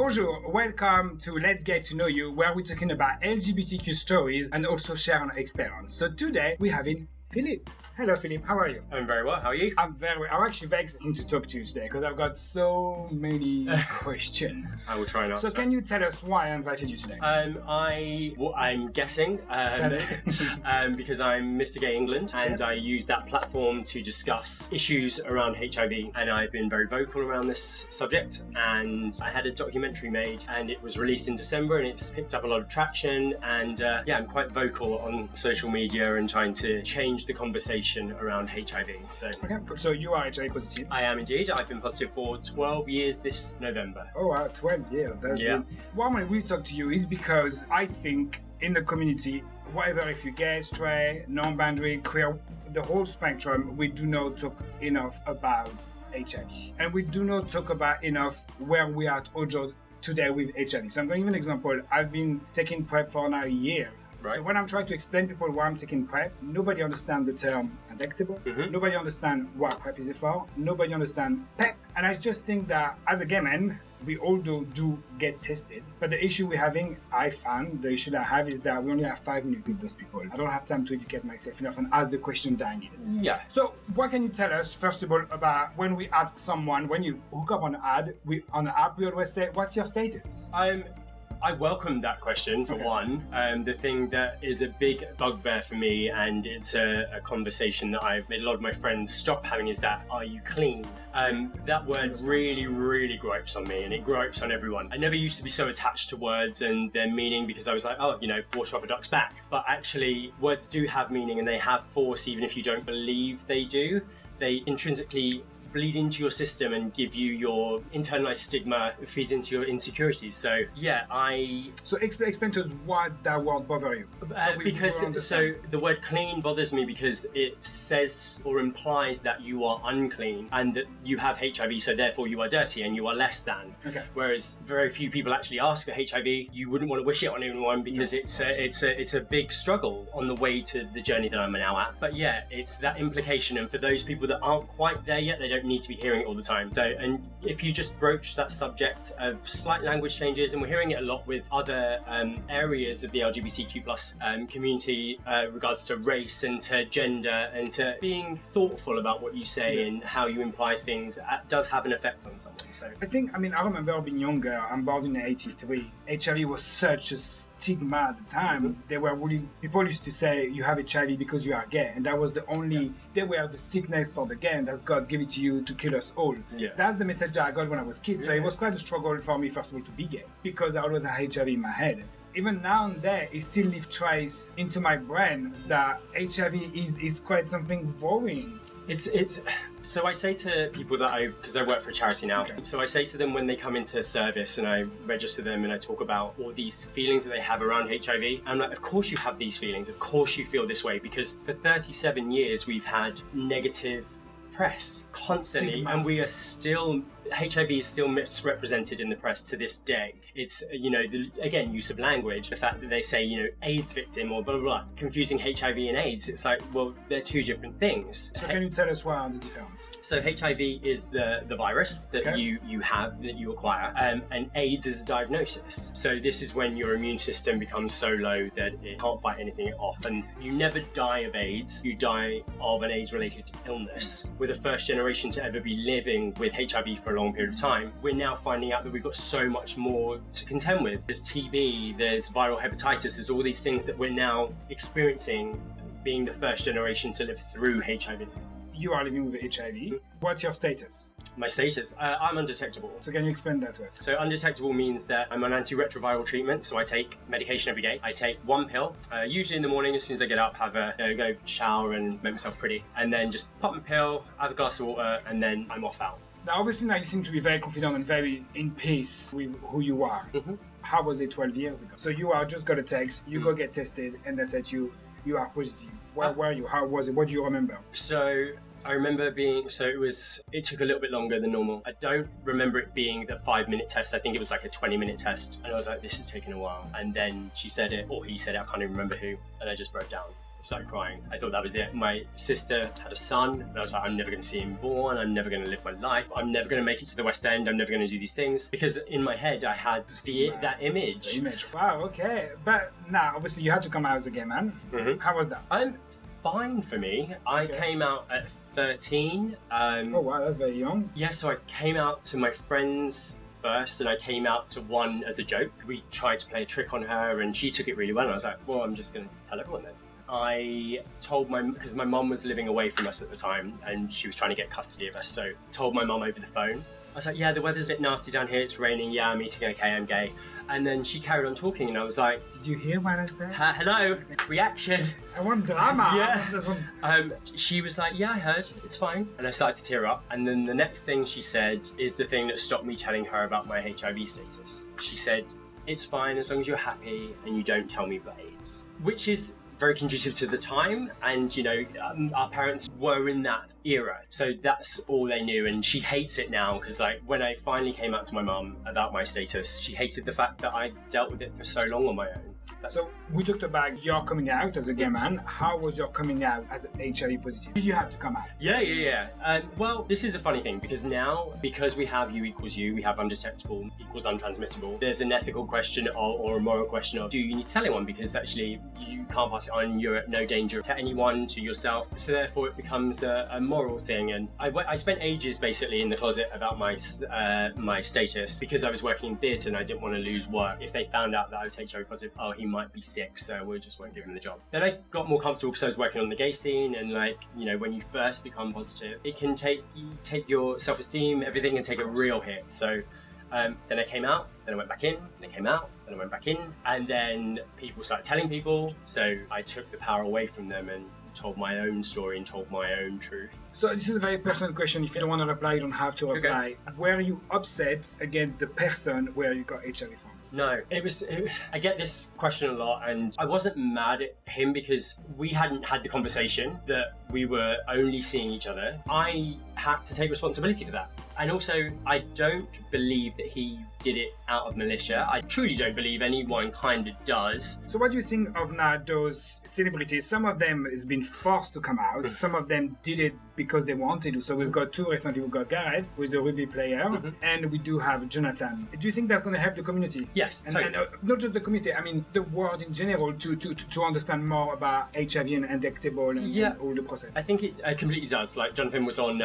Bonjour, welcome to Let's Get to Know You, where we're talking about LGBTQ stories and also share our experience. So today we're having Phillip. Hello Phillip, how are you? I'm very well, how are you? I'm actually very excited to talk to you today because I've got so many questions. I will try and answer. So can you tell us why I invited you today? I'm guessing because I'm Mr. Gay England and I use that platform to discuss issues around HIV, and I've been very vocal around this subject, and I had a documentary made and it was released in December and it's picked up a lot of traction, and I'm quite vocal on social media and trying to change the conversation around HIV. So you are HIV positive? I am indeed. I've been positive for 12 years this November. Oh wow, 12 years. Why I we talk to you is because I think in the community, whatever, if you're gay, straight, non-binary, queer, the whole spectrum, we do not talk enough about HIV. And we do not talk about enough where we are at Ojo today with HIV. So I'm going to give an example. I've been taking PrEP for now a year. Right. So when I'm trying to explain to people why I'm taking PrEP, nobody understands the term injectable. Mm-hmm. Nobody understands what PrEP is for. Nobody understands PEP. And I just think that as a gay man, we all do get tested. But the issue we're having, I found, the issue that I have is that we only have 5 minutes with those people. I don't have time to educate myself enough and ask the question that I needed. Yeah. So what can you tell us, first of all, about when we ask someone, when you hook up on an ad, on the app, we always say, what's your status? I welcome that question for one. The thing that is a big bugbear for me, and it's a conversation that I've made a lot of my friends stop having, is that, are you clean? That word really gripes on me, and it gripes on everyone. I never used to be so attached to words and their meaning because I was like, water off a duck's back. But actually, words do have meaning and they have force, even if you don't believe they do. They intrinsically bleed into your system and give you your internalized stigma, feeds into your insecurities. So explain to us why that word bother you. So the word clean bothers me because it says or implies that you are unclean and that you have HIV, so therefore you are dirty and you are less than. Okay. Whereas very few people actually ask for HIV. You wouldn't want to wish it on anyone because it's a big struggle on the way to the journey that I'm now at. But yeah, it's that implication, and for those people that aren't quite there yet, they don't need to be hearing it all the time. So, and if you just broach that subject of slight language changes, and we're hearing it a lot with other areas of the LGBTQ plus community, regards to race and to gender and to being thoughtful about what you say and how you imply things, does have an effect on someone. So I remember being younger. I'm born in '83. HIV was such a stigma at the time. People used to say you have HIV because you are gay, and that was they were the sickness for the gay, and that's God gave it to you to kill us all. Yeah. That's the message that I got when I was a kid. So it was quite a struggle for me, first of all, to be gay, because I always had HIV in my head. Even now and then, it still leaves trace into my brain that HIV is quite something boring. So I say to people because I work for a charity now, so I say to them when they come into service and I register them and I talk about all these feelings that they have around HIV, I'm like, of course you have these feelings, of course you feel this way, because for 37 years we've had negative press constantly, and we are still, HIV is still misrepresented in the press to this day. It's, again, use of language, the fact that they say, AIDS victim or blah, blah, blah, confusing HIV and AIDS. It's like, well, they're two different things. So can you tell us what are the difference? So HIV is the virus that you have, that you acquire, and AIDS is a diagnosis. So this is when your immune system becomes so low that it can't fight anything off, and you never die of AIDS, you die of an AIDS-related illness. We're the first generation to ever be living with HIV for a long period of time. We're now finding out that we've got so much more to contend with. There's TB, there's viral hepatitis, there's all these things that we're now experiencing, being the first generation to live through HIV. You are living with HIV. What's your status? My status? I'm undetectable. So can you explain that to us? So undetectable means that I'm on antiretroviral treatment, so I take medication every day. I take 1 pill, usually in the morning as soon as I get up, have go shower and make myself pretty, and then just pop my pill, have a glass of water, and then I'm off out. Now, obviously, now you seem to be very confident and very in peace with who you are. Mm-hmm. How was it 12 years ago? So you just got a text, you go get tested, and they said you are positive. Where were you? How was it? What do you remember? So I remember it took a little bit longer than normal. I don't remember it being the 5-minute test. I think it was like a 20-minute test. And I was like, this is taking a while. And then she said it, or he said it, I can't even remember who. And I just broke down. started crying. I thought that was it. My sister had a son, and I was like, I'm never going to see him born. I'm never going to live my life. I'm never going to make it to the West End. I'm never going to do these things. Because in my head, I had that image. The image. Wow, okay. But now, obviously, you had to come out as a gay man. Mm-hmm. How was that? Fine for me. I came out at 13. Oh, wow, that's very young. Yeah, so I came out to my friends first, and I came out to one as a joke. We tried to play a trick on her, and she took it really well. And I was like, well, I'm just going to tell everyone then. I told because my mum was living away from us at the time, and she was trying to get custody of us, so told my mum over the phone. I was like, yeah, the weather's a bit nasty down here, it's raining, yeah, I'm eating okay, I'm gay. And then she carried on talking, and I was like, did you hear what I said? Hello, reaction. I want drama. Yeah. She was like, yeah, I heard, it's fine. And I started to tear up. And then the next thing she said is the thing that stopped me telling her about my HIV status. She said, it's fine as long as you're happy and you don't tell me about AIDS. Which is very conducive to the time, and our parents were in that era, so that's all they knew. And she hates it now because, like, when I finally came out to my mum about my status, she hated the fact that I dealt with it for so long on my own. So we talked about your coming out as a gay man. How was your coming out as an HIV positive? Did you have to come out? Yeah. Well, this is a funny thing because now, because we have U equals U, we have undetectable equals untransmittable, there's an ethical question or a moral question of, do you need to tell anyone? Because actually you can't pass it on, you're at no danger to anyone, to yourself. So therefore it becomes a moral thing. And I spent ages basically in the closet about my status because I was working in theatre and I didn't want to lose work. If they found out that I was HIV positive, oh, he might be sick, so we just won't give him the job. Then I got more comfortable because I was working on the gay scene, and when you first become positive, it can take your self-esteem, everything can take a real hit. So then I came out, then I went back in, then I came out, then I went back in, and then people started telling people, so I took the power away from them and told my own story and told my own truth. So this is a very personal question. If you don't want to reply, you don't have to reply. Okay. Were you upset against the person where you got HIV from? No, I get this question a lot, and I wasn't mad at him because we hadn't had the conversation that we were only seeing each other. I had to take responsibility for that. And also, I don't believe that he did it out of militia. I truly don't believe anyone kind of does. So what do you think of now those celebrities? Some of them has been forced to come out. Some of them did it because they wanted to. So we've got two recently. We've got Gareth, who is a rugby player, and we do have Jonathan. Do you think that's going to help the community? Yes, and not just the community, I mean the world in general to understand more about HIV and undetectable and all the process. I think it completely does. Like Jonathan was on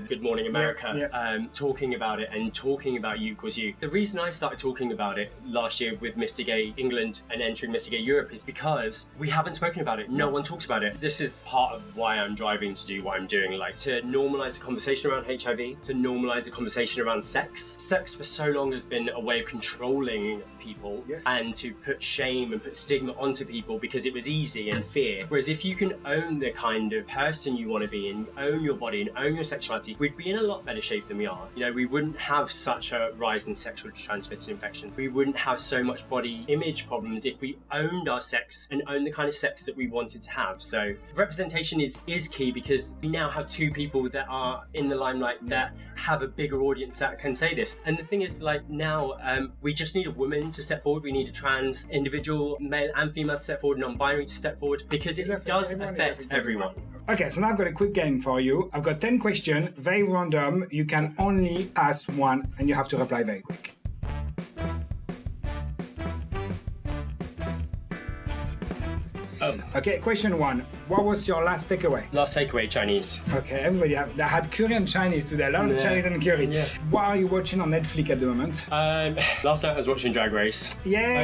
Good Morning America talking about it and talking about U equals U. The reason I started talking about it last year with Mr. Gay England and entering Mr. Gay Europe is because we haven't spoken about it. No one talks about it. This is part of why I'm driving to do what I'm doing, like to normalise the conversation around HIV, to normalise the conversation around sex. Sex for so long has been a way of controlling people and to put shame and put stigma onto people because it was easy and fear. Whereas if you can own the kind of person you want to be and own your body and own your sexuality, we'd be in a lot better shape than we are. We wouldn't have such a rise in sexually transmitted infections. We wouldn't have so much body image problems if we owned our sex and owned the kind of sex that we wanted to have. So representation is key because we now have two people that are in the limelight that have a bigger audience that can say this. And the thing is, like now, we just need a woman to step forward. We need a trans individual, male and female, to step forward, non-binary to step forward, because it does affect everyone. Okay, so now I've got a quick game for you. I've got 10 questions, very random. You can only ask one and you have to reply very quick. Okay, question 1. What was your last takeaway? Last takeaway, Chinese. Okay, everybody had curry and Chinese today. A lot of Chinese and curry. Yeah. What are you watching on Netflix at the moment? Last night I was watching Drag Race. Yay! I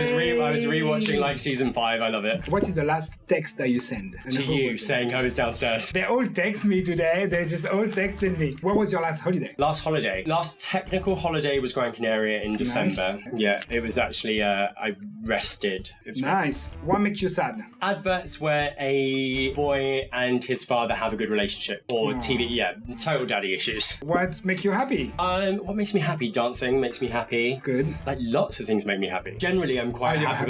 was rewatching like season 5. I love it. What is the last text that you send? To you, saying I was downstairs. They all text me today. They just all texted me. What was your last holiday? Last technical holiday was Gran Canaria in December. Nice. Yeah, it was actually, I rested. Nice. What makes you sad? Adverts where a boy and his father have a good relationship, or TV, total daddy issues. What makes you happy? What makes me happy? Dancing makes me happy. Good. Like lots of things make me happy. Generally, I'm quite happy,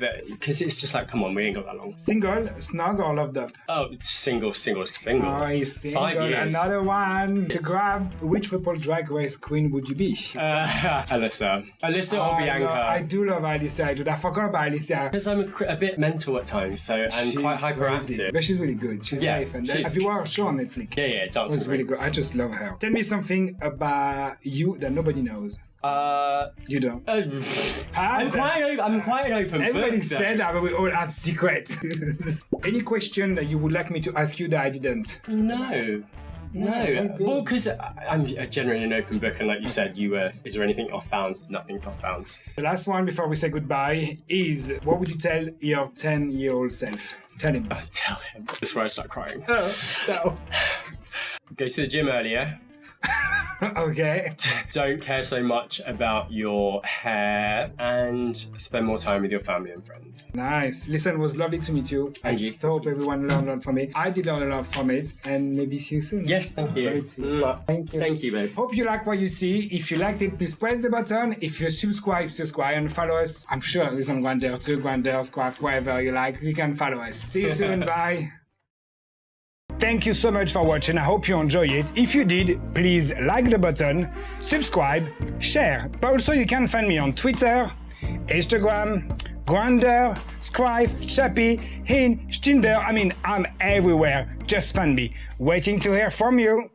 but because it's just like, come on, we ain't got that long. Single, snug, or loved up? Oh, single. Oh, single. 5 years. Another one to grab. Which RuPaul Drag Race queen would you be? Alyssa or Bianca. I do love Alyssa. I forgot about Alyssa. Because I'm a bit mental at times, so I'm quite hyperactive. it. But she's really good. She's very fun. Have you watched a show on Netflix? Yeah, it was really good. I just love her. Tell me something about you that nobody knows. You don't. I'm quite an open book. Everybody said that, but we all have secrets. Any question that you would like me to ask you that I didn't? No. Well, because I'm generally an open book, and like you said, is there anything off bounds? Nothing's off bounds. The last one before we say goodbye is, what would you tell your 10-year-old self? Tell him. Tell him. That's where I start crying. Oh, no. Go to the gym earlier. Okay. Don't care so much about your hair, and spend more time with your family and friends. Nice. Listen, it was lovely to meet you. And you. I hope everyone learned a lot from it. I did learn a lot from it, and maybe see you soon. Yes, thank you. Thank you. Thank you, babe. Hope you like what you see. If you liked it, please press the button. If you subscribe, and follow us. I'm sure it's on Grindr, Grindr, Squaff, wherever you like. You can follow us. See you soon. Bye. Thank you so much for watching. I hope you enjoy it. If you did, please like the button, subscribe, share. But also you can find me on Twitter, Instagram, Grindr, Squaff, Chappy, Hinge, Tinder. I'm everywhere. Just find me. Waiting to hear from you.